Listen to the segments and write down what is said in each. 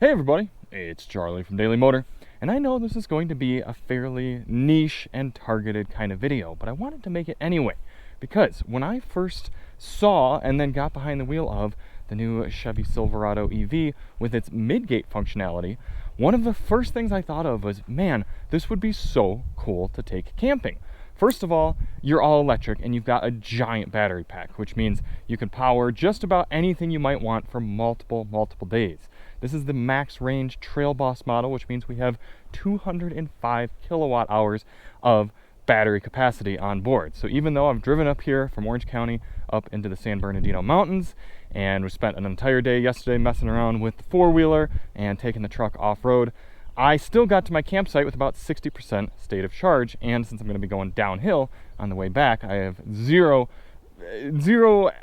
Hey everybody, it's Charlie from DM Moto, and I know this is going to be a fairly niche and targeted kind of video, but I wanted to make it anyway, because when I first saw and then got behind the wheel of the new Chevy Silverado EV with its Midgate functionality, one of the first things I thought of was, man, this would be so cool to take camping. First of all, you're all electric and you've got a giant battery pack, which means you can power just about anything you might want for multiple days. This is the max range Trail Boss model, which means we have 205 kilowatt hours of battery capacity on board. So even though I've driven up here from Orange County up into the San Bernardino Mountains, and we spent an entire day yesterday messing around with the four-wheeler and taking the truck off-road, I still got to my campsite with about 60% state of charge, and since I'm going to be going downhill on the way back, I have zero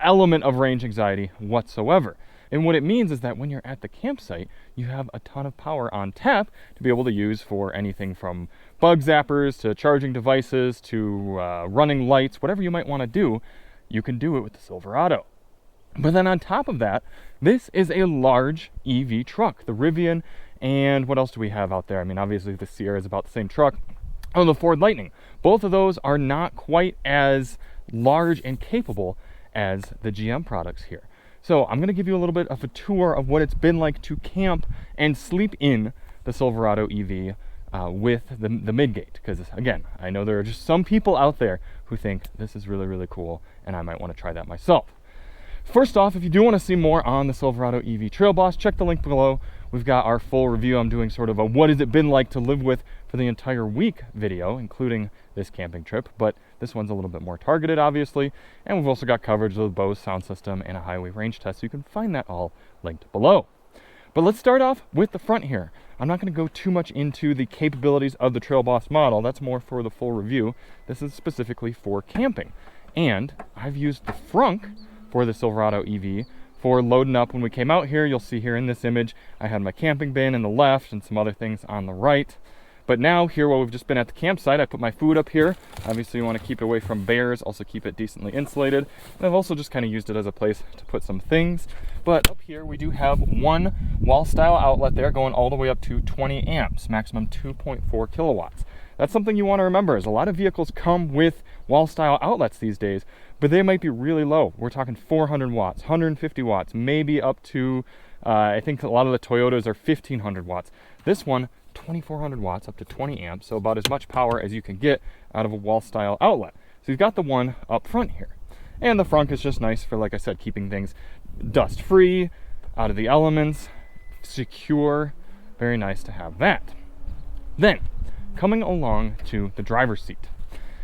element of range anxiety whatsoever. And what it means is that when you're at the campsite, you have a ton of power on tap to be able to use for anything from bug zappers to charging devices to running lights, whatever you might want to do, you can do it with the Silverado. But then on top of that, this is a large EV truck, the Rivian. And what else do we have out there? I mean, obviously the Sierra is about the same truck. Oh, the Ford Lightning. Both of those are not quite as large and capable as the GM products here. So I'm going to give you a little bit of a tour of what it's been like to camp and sleep in the Silverado EV with the Midgate. Because again, I know there are just some people out there who think this is really cool and I might want to try that myself. First off, if you do want to see more on the Silverado EV Trail Boss, check the link below. We've got our full review. I'm doing sort of a what has it been like to live with for the entire week video, including this camping trip, but this one's a little bit more targeted, obviously. And we've also got coverage of the Bose sound system and a highway range test, so you can find that all linked below. But let's start off with the front here. I'm not going to go too much into the capabilities of the Trail Boss model. That's more for the full review. This is specifically for camping. And I've used the Frunk for the Silverado EV for loading up. When we came out here, you'll see here in this image, I had my camping bin in the left and some other things on the right. But now here, while we've just been at the campsite, I put my food up here. Obviously you want to keep it away from bears, also keep it decently insulated. And I've also just kind of used it as a place to put some things. But up here we do have one wall style outlet there going all the way up to 20 amps, maximum 2.4 kilowatts. That's something you want to remember, is a lot of vehicles come with wall style outlets these days, but they might be really low. We're talking 400 watts, 150 watts, maybe up to, I think a lot of the Toyotas are 1500 watts. This one, 2400 watts, up to 20 amps, so about as much power as you can get out of a wall style outlet. So you've got the one up front here. And the Frunk is just nice for, like I said, keeping things dust free, out of the elements, secure. Very nice to have that. Then, coming along to the driver's seat.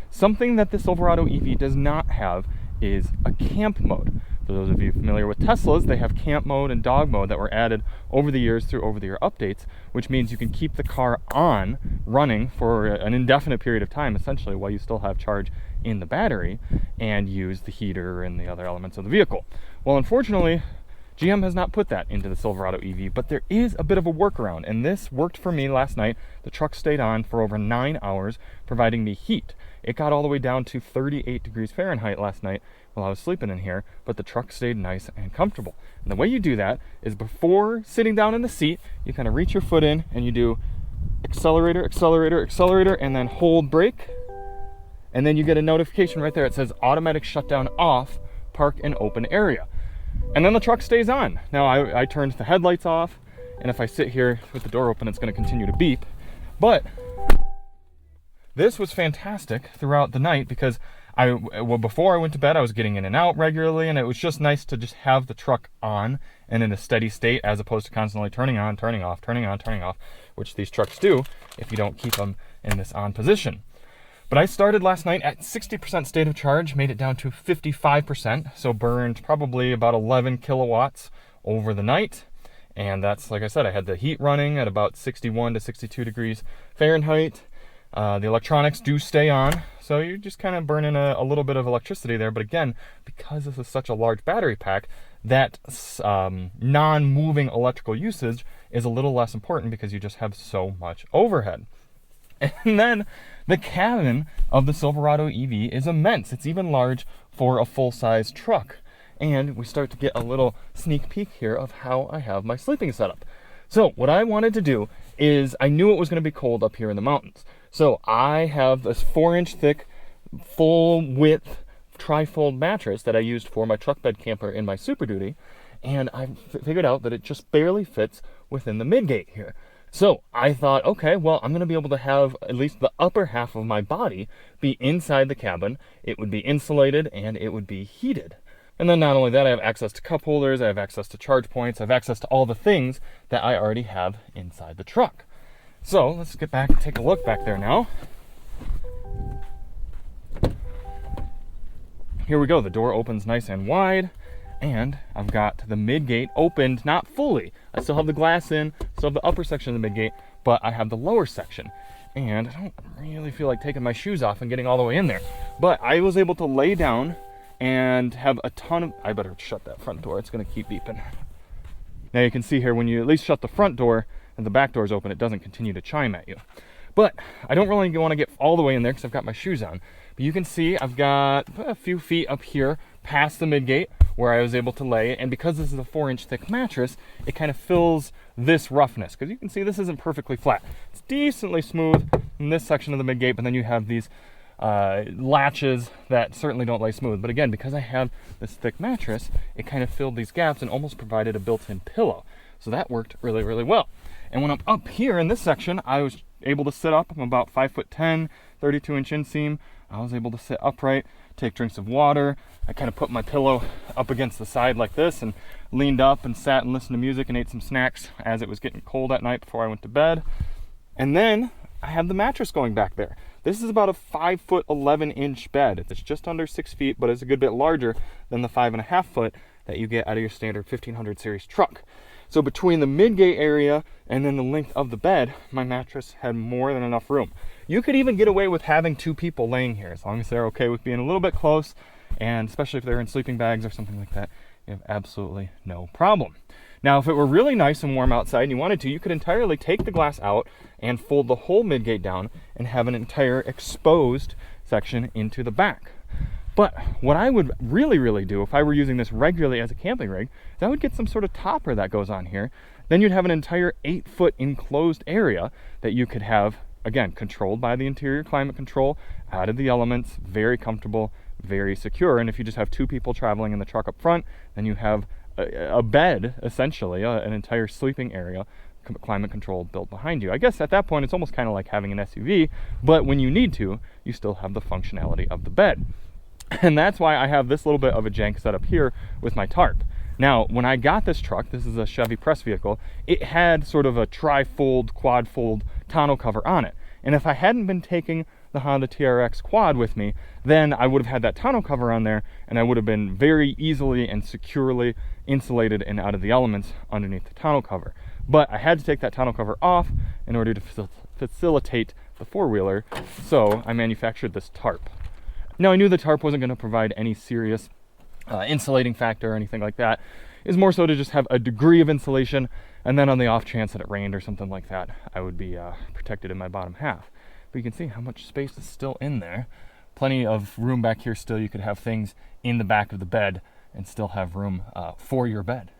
Something that the Silverado EV does not have is a camp mode. For those of you familiar with Teslas, they have camp mode and dog mode that were added over the years through over-the-air updates, which means you can keep the car on, running for an indefinite period of time, essentially, while you still have charge in the battery and use the heater and the other elements of the vehicle. Well, unfortunately, GM has not put that into the Silverado EV, but there is a bit of a workaround, and this worked for me last night. The truck stayed on for over 9 hours, providing me heat. It got all the way down to 38 degrees Fahrenheit last night while I was sleeping in here, but the truck stayed nice and comfortable. And the way you do that is before sitting down in the seat, you kind of reach your foot in and you do accelerator, accelerator, accelerator, and then hold brake. And then you get a notification right there. It says automatic shutdown off, park in open area. And then the truck stays on. Now I turned the headlights off, and if I sit here with the door open, it's going to continue to beep. But this was fantastic throughout the night because before I went to bed, I was getting in and out regularly, and it was just nice to just have the truck on and in a steady state as opposed to constantly turning on, turning off, turning on, turning off, which these trucks do if you don't keep them in this on position. But I started last night at 60% state of charge, made it down to 55%, so burned probably about 11 kilowatts over the night. And that's, like I said, I had the heat running at about 61 to 62 degrees Fahrenheit. The electronics do stay on, so you're just kind of burning a little bit of electricity there. But again, because this is such a large battery pack, that non-moving electrical usage is a little less important because you just have so much overhead. And then the cabin of the Silverado EV is immense. It's even large for a full-size truck. And we start to get a little sneak peek here of how I have my sleeping setup. So what I wanted to do is, I knew it was going to be cold up here in the mountains. So I have this 4-inch thick, full width trifold mattress that I used for my truck bed camper in my Super Duty. And I figured out that it just barely fits within the Midgate here. So I thought, okay, well, I'm going to be able to have at least the upper half of my body be inside the cabin. It would be insulated and it would be heated. And then not only that, I have access to cup holders, I have access to charge points, I have access to all the things that I already have inside the truck. So let's get back and take a look back there now. Here we go, the door opens nice and wide. And I've got the Midgate opened, not fully. I still have the glass in, still have the upper section of the Midgate, but I have the lower section. And I don't really feel like taking my shoes off and getting all the way in there. But I was able to lay down and have a ton of, I better shut that front door, it's gonna keep beeping. Now you can see here, when you at least shut the front door and the back door is open, it doesn't continue to chime at you. But I don't really want to get all the way in there because I've got my shoes on. But you can see I've got a few feet up here past the Midgate where I was able to lay. And because this is a 4-inch thick mattress, it kind of fills this roughness. Because you can see this isn't perfectly flat. It's decently smooth in this section of the Midgate, but then you have these latches that certainly don't lay smooth. But again, because I have this thick mattress, it kind of filled these gaps and almost provided a built-in pillow. So that worked really, really well. And when I'm up here in this section, I was able to sit up. I'm about 5'10", 32-inch inseam. I was able to sit upright, take drinks of water. I kind of put my pillow up against the side like this and leaned up and sat and listened to music and ate some snacks as it was getting cold at night before I went to bed. And then I have the mattress going back there. This is about a 5'11" bed. It's just under 6 feet, but it's a good bit larger than the 5.5 foot that you get out of your standard 1500 series truck. So between the Midgate area and then the length of the bed, my mattress had more than enough room. You could even get away with having 2 people laying here, as long as they're okay with being a little bit close, and especially if they're in sleeping bags or something like that, you have absolutely no problem. Now, if it were really nice and warm outside and you wanted to, you could entirely take the glass out and fold the whole Midgate down and have an entire exposed section into the back. But what I would really do if I were using this regularly as a camping rig is I would get some sort of topper that goes on here. Then you'd have an entire 8-foot enclosed area that you could have, again, controlled by the interior climate control, out of the elements, very comfortable, very secure. And if you just have 2 people traveling in the truck up front, then you have a bed, essentially, an entire sleeping area, climate controlled, built behind you. I guess at that point it's almost kind of like having an SUV, but when you need to, you still have the functionality of the bed. And that's why I have this little bit of a jank setup here with my tarp. Now, when I got this truck, this is a Chevy press vehicle, it had sort of a tri-fold, quad-fold tonneau cover on it. And if I hadn't been taking the Honda TRX quad with me, then I would have had that tonneau cover on there, and I would have been very easily and securely insulated and out of the elements underneath the tonneau cover. But I had to take that tonneau cover off in order to facilitate the four-wheeler, so I manufactured this tarp. Now, I knew the tarp wasn't going to provide any serious insulating factor or anything like that. It's more so to just have a degree of insulation, and then on the off chance that it rained or something like that, I would be protected in my bottom half. But you can see how much space is still in there. Plenty of room back here still. You could have things in the back of the bed and still have room for your bed,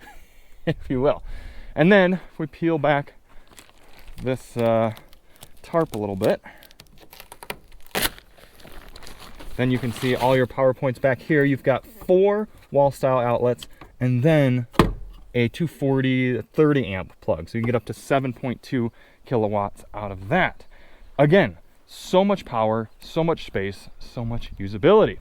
if you will. And then if we peel back this tarp a little bit, then you can see all your power points back here. You've got 4 wall style outlets and then a 240 30 amp plug. So you can get up to 7.2 kilowatts out of that. Again, so much power, so much space, so much usability.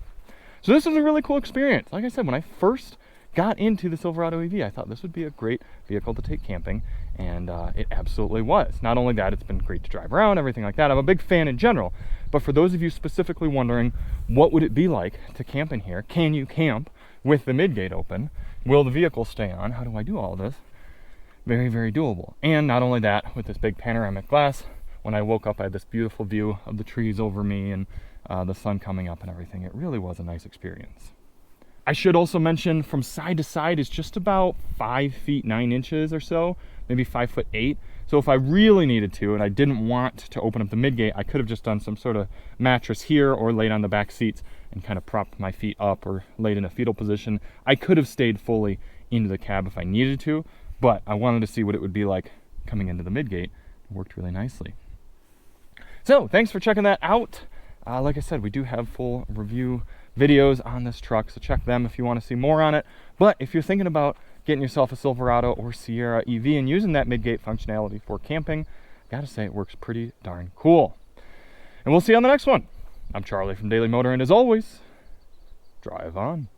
So this is a really cool experience. Like I said, when I first got into the Silverado EV, I thought this would be a great vehicle to take camping, and it absolutely was. Not only that, it's been great to drive around, everything like that. I'm a big fan in general, but for those of you specifically wondering, what would it be like to camp in here? Can you camp with the Midgate open? Will the vehicle stay on? How do I do all of this? Very, very doable. And not only that, with this big panoramic glass, when I woke up, I had this beautiful view of the trees over me and the sun coming up and everything. It really was a nice experience. I should also mention, from side to side is just about 5 feet 9 inches or so, maybe 5'8". So if I really needed to, and I didn't want to open up the Midgate, I could have just done some sort of mattress here or laid on the back seats and kind of propped my feet up or laid in a fetal position. I could have stayed fully into the cab if I needed to, but I wanted to see what it would be like coming into the Midgate. It worked really nicely. So thanks for checking that out. Like I said, we do have full review videos on this truck, so check them if you want to see more on it. But if you're thinking about getting yourself a Silverado or Sierra EV and using that Midgate functionality for camping, gotta say it works pretty darn cool. And we'll see you on the next one. I'm Charlie from Daily Motor, and as always, drive on.